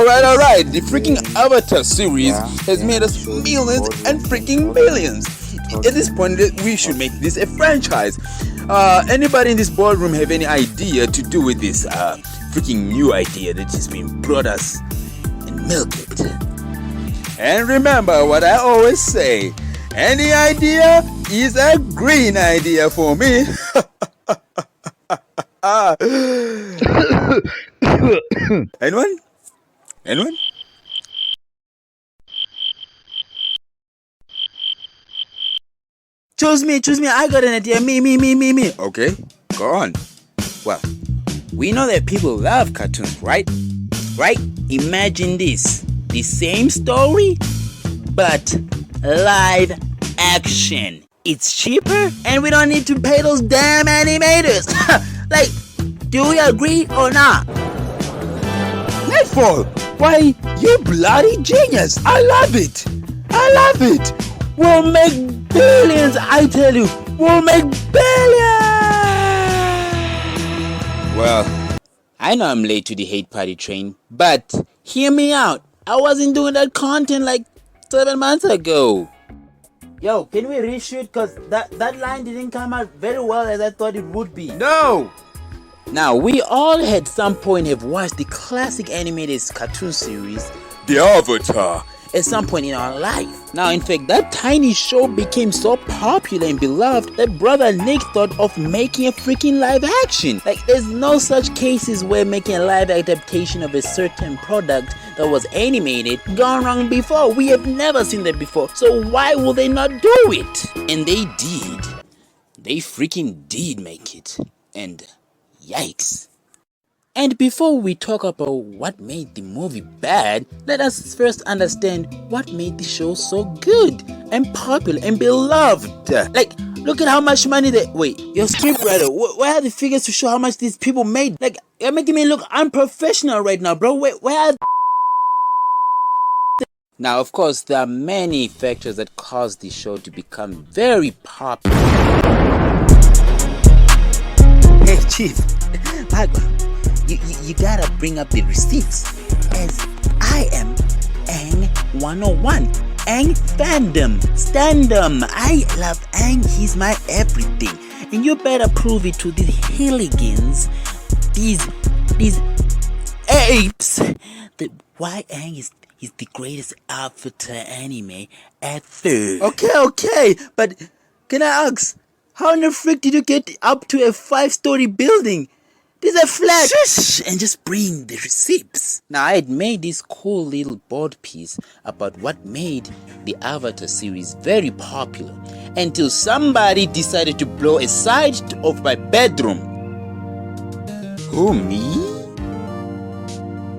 Alright. The freaking Avatar series has made us millions and freaking billions. At this point, we should make this a franchise. Anybody in this ballroom have any idea to do with this freaking new idea that has been brought us, and milk it? And remember what I always say, any idea is a green idea for me. Anyone? Choose me, I got an idea. Me. Okay, go on. Well, we know that people love cartoons, right? Imagine this. The same story, but live action. It's cheaper and we don't need to pay those damn animators. Like, do we agree or not? Nightfall, why, you bloody genius. I love it. We'll make billions, I tell you. We'll make billions. Well, I know I'm late to the hate party train, but hear me out. I wasn't doing that content like 7 months ago. Yo, can we reshoot? Cause that line didn't come out very well as I thought it would be. No! Now, we all at some point have watched the classic animated cartoon series, The Avatar, at some point in our life. Now, in fact, that tiny show became so popular and beloved that brother Nick thought of making a freaking live action. Like, there's no such cases where making a live adaptation of a certain product that was animated gone wrong before. We have never seen that before. So why will they not do it? And they did. They freaking did make it. And yikes. And before we talk about what made the movie bad, let us first understand what made the show so good and popular and beloved. Like, look at how much money they... Wait, your scriptwriter, where are the figures to show how much these people made? Like, you're making me look unprofessional right now, bro. Where are... Now, of course, there are many factors that caused the show to become very popular. Hey, Chief. Michael. You gotta bring up the receipts, as I am Aang 101. Aang fandom, standum. I love Aang, he's my everything. And you better prove it to these hooligans, these apes, that why Aang is the greatest Avatar anime ever. Okay, but can I ask, how in the frick did you get up to a 5-story building? This is a flat. Shush, and just bring the receipts. Now, I had made this cool little board piece about what made the Avatar series very popular until somebody decided to blow a side of my bedroom. Who, me?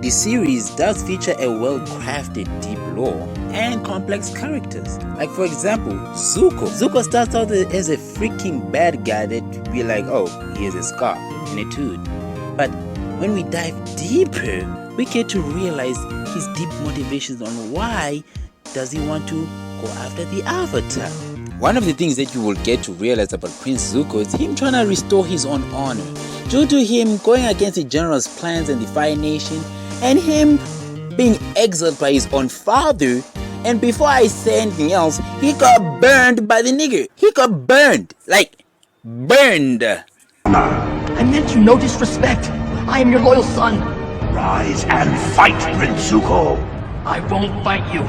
The series does feature a well-crafted deep lore and complex characters. Like, for example, Zuko. Zuko starts out as a freaking bad guy that be like, oh, he has a scar and a tooth. But when we dive deeper, we get to realize his deep motivations on why does he want to go after the Avatar. One of the things that you will get to realize about Prince Zuko is him trying to restore his own honor, due to him going against the general's plans and the Fire Nation, and him being exiled by his own father. And before I say anything else, he got burned by the nigger. He got burned. Like, burned. I meant you no disrespect. I am your loyal son. Rise and fight, Prince Zuko. I won't fight you.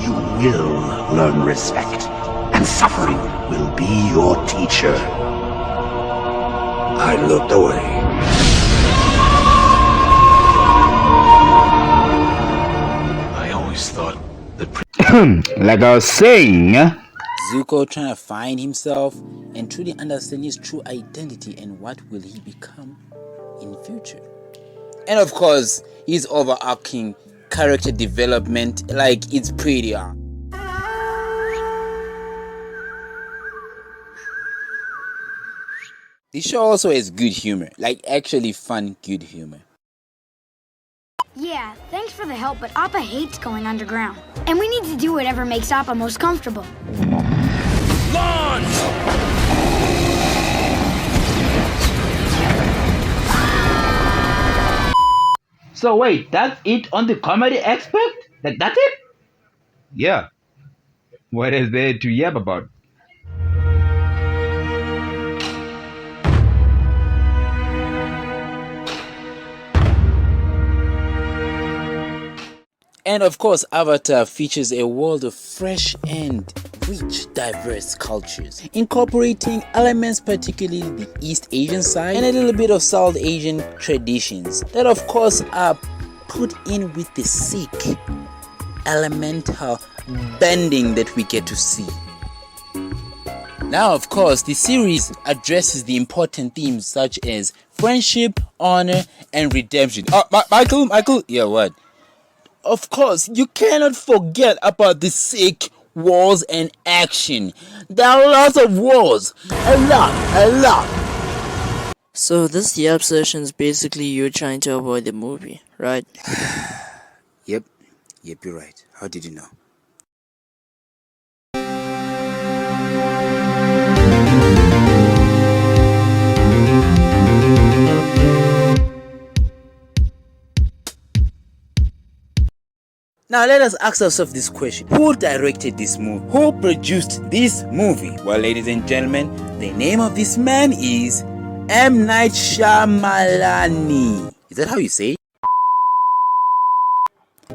You will learn respect, and suffering will be your teacher. I looked away. I always thought that like I was saying, Zuko trying to find himself and truly understand his true identity and what will he become in future. And of course, his overarching character development, like, it's pretty on. The show also has good humor, like actually fun, good humor. Yeah, thanks for the help, but Appa hates going underground. And we need to do whatever makes Appa most comfortable. launch! So wait, that's it on the comedy aspect? That's it? Yeah. What is there to yap about? And of course, Avatar features a world of fresh and rich, diverse cultures, incorporating elements particularly the East Asian side and a little bit of South Asian traditions that of course are put in with the sick elemental bending that we get to see. Now, of course, the series addresses the important themes such as friendship, honor, and redemption. Michael, yeah, what? Of course, you cannot forget about the sick wars and action. There are lots of wars. A lot. So this yap session is basically you trying to avoid the movie, right? Yep, you're right. How did you know? Now let us ask ourselves this question. Who directed this movie? Who produced this movie? Well, ladies and gentlemen, the name of this man is M. Night Shyamalan. Is that how you say it?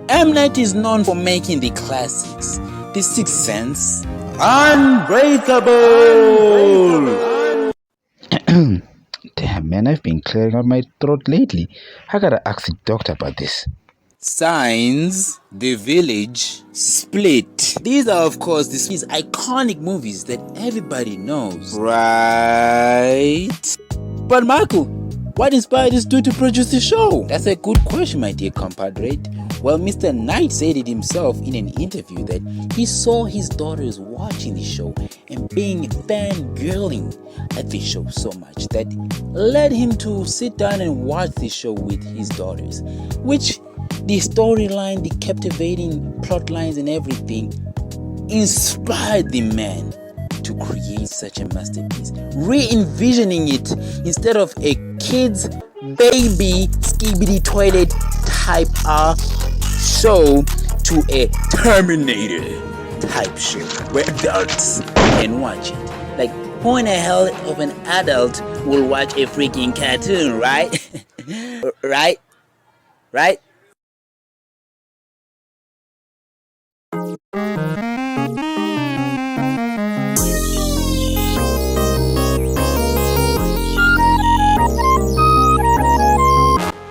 M. Night is known for making the classics, The Sixth Sense, Unbreakable. Damn, man, I've been clearing out my throat lately. I gotta ask the doctor about this. Signs, The Village, Split. These are of course these iconic movies that everybody knows, right? But Michael, what inspired this dude to produce the show? That's a good question, my dear compadre. Well, Mr. Knight said it himself in an interview that he saw his daughters watching the show and being fangirling at the show so much that led him to sit down and watch the show with his daughters, which the storyline, the captivating plot lines and everything inspired the man to create such a masterpiece, re-envisioning it instead of a kid's baby skibidi toilet type show to a Terminator type show where adults can watch it. Like, who in the hell of an adult will watch a freaking cartoon, right? right?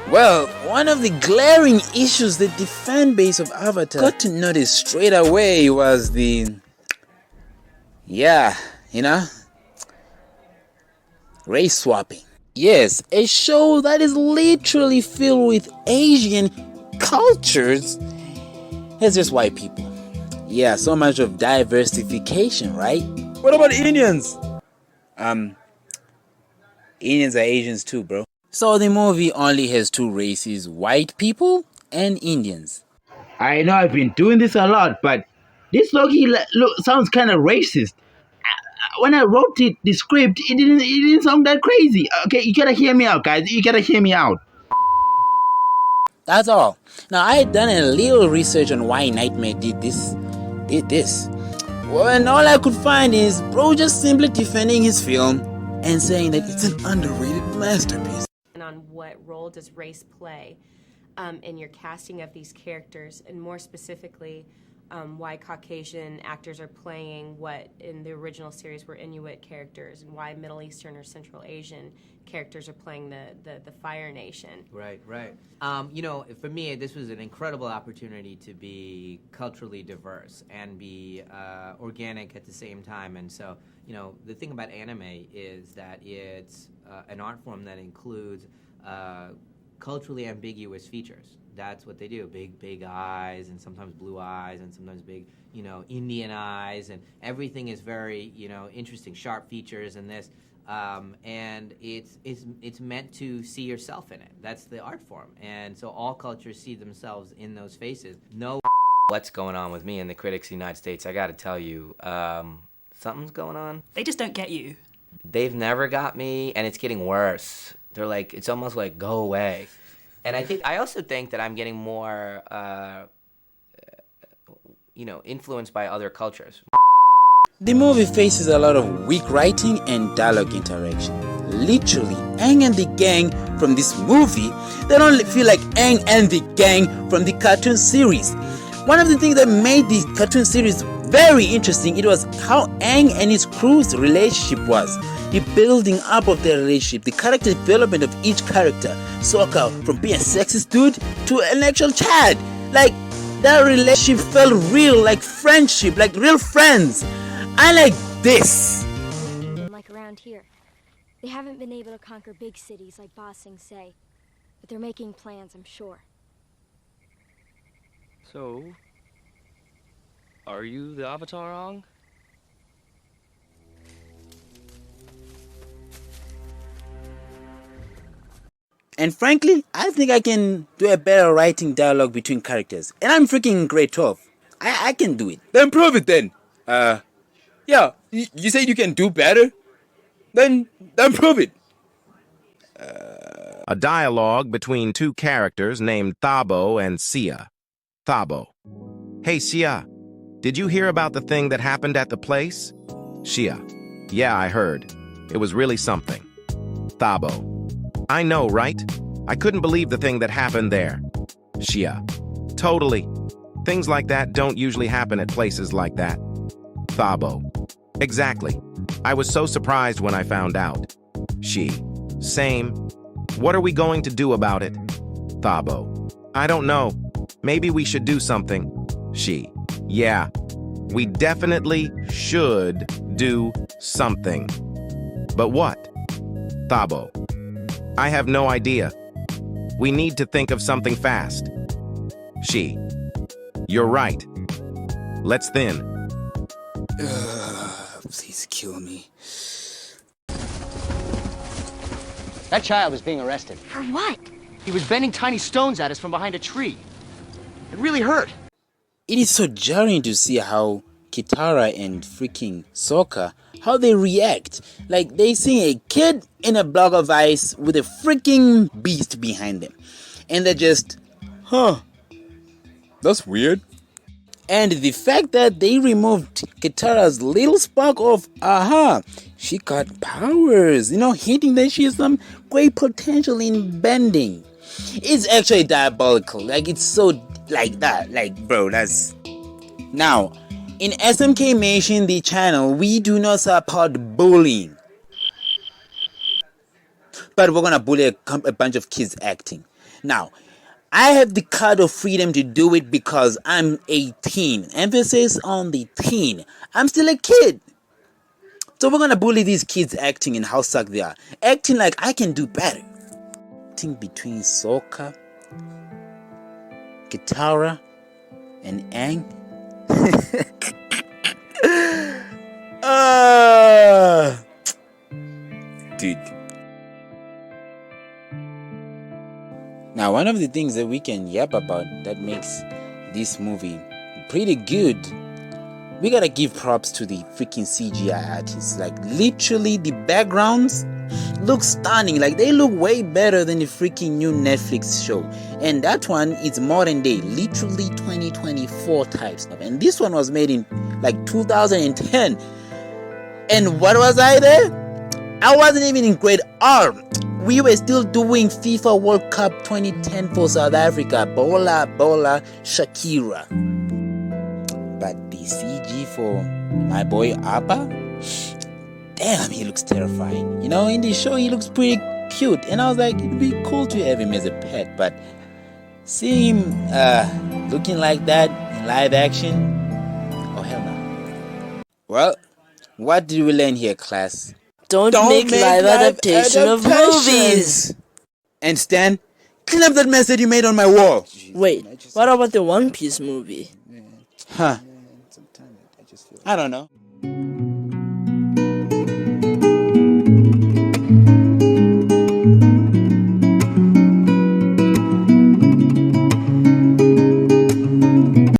Well, one of the glaring issues that the fan base of Avatar got to notice straight away was race swapping. Yes, a show that is literally filled with Asian cultures has just white people. Yeah, so much of diversification, right? What about Indians? Indians are Asians too, bro. So the movie only has two races, white people and Indians. I know I've been doing this a lot, but this Loki sounds kind of racist. When I wrote the script, it didn't sound that crazy. Okay, you gotta hear me out, guys. You gotta hear me out. That's all. Now, I had done a little research on why Nightmare did this. Well, and all I could find is bro just simply defending his film and saying that it's an underrated masterpiece. And on what role does race play in your casting of these characters, and more specifically, why Caucasian actors are playing what in the original series were Inuit characters, and why Middle Eastern or Central Asian characters are playing the Fire Nation. Right. For me, this was an incredible opportunity to be culturally diverse and be organic at the same time. And so, the thing about anime is that it's an art form that includes culturally ambiguous features. That's what they do. Big eyes, and sometimes blue eyes, and sometimes big, Indian eyes, and everything is very, interesting, sharp features in this. And it's meant to see yourself in it. That's the art form. And so all cultures see themselves in those faces. No what's going on with me and the critics of the United States, I gotta tell you, something's going on. They just don't get you. They've never got me, and it's getting worse. They're like, it's almost like, go away. And I also think that I'm getting more, influenced by other cultures. The movie faces a lot of weak writing and dialogue interaction. Literally, Aang and the gang from this movie, they don't feel like Aang and the gang from the cartoon series. One of the things that made the cartoon series very interesting, it was how Aang and his crew's relationship was. The building up of their relationship, the character development of each character. Sokka from being a sexist dude to an actual Chad. Like, that relationship felt real, like friendship, like real friends. I like this. Like around here. They haven't been able to conquer big cities like Ba Sing Se, but they're making plans, I'm sure. So, are you the Avatar, Ong? And frankly, I think I can do a better writing dialogue between characters. And I'm freaking in grade 12. I can do it. Then prove it then. Yeah, you say you can do better? Then prove it. A dialogue between two characters named Thabo and Sia. Thabo: Hey Sia, did you hear about the thing that happened at the place? Sia: Yeah, I heard. It was really something. Thabo: I know, right? I couldn't believe the thing that happened there. Sia: Totally. Things like that don't usually happen at places like that. Thabo: Exactly. I was so surprised when I found out. She: Same. What are we going to do about it? Thabo: I don't know. Maybe we should do something. She: Yeah, we definitely should do something. But what? Thabo: I have no idea. We need to think of something fast. She: You're right. Let's then. Please kill me. That child is being arrested. For what? He was bending tiny stones at us from behind a tree. It really hurt. It is so jarring to see how Kitara and freaking Sokka, how they react. Like, they see a kid in a block of ice with a freaking beast behind them. And they're just, That's weird. And the fact that they removed Kitara's little spark of, she got powers, hinting that she has some great potential in bending. It's actually diabolical. Like, it's so like that. Like, bro, that's... Now, in SMK Nation, the channel, we do not support bullying. But we're gonna bully a bunch of kids acting. Now, I have the card of freedom to do it because I'm 18. Emphasis on the teen. I'm still a kid. So we're gonna bully these kids acting and how suck they are. Acting like I can do better. Acting between Sokka, Kitara, and Aang. Dude. Now, one of the things that we can yap about that makes this movie pretty good, we gotta give props to the freaking CGI artists. Like, literally, the backgrounds look stunning. Like, they look way better than the freaking new Netflix show. And that one is modern day, literally 2024 type stuff. And this one was made in like 2010. And what was I there? I wasn't even in grade R. We were still doing FIFA World Cup 2010 for South Africa. Bola, Shakira. But the CG for my boy Appa, damn, he looks terrifying. In the show, he looks pretty cute. And I was like, it'd be cool to have him as a pet. But seeing him looking like that in live action, oh, hell no. Well, what did we learn here, class? Don't make live adaptation of movies. And Stan, clean up that mess that you made on my wall. Wait, what about the One Piece movie? I don't know.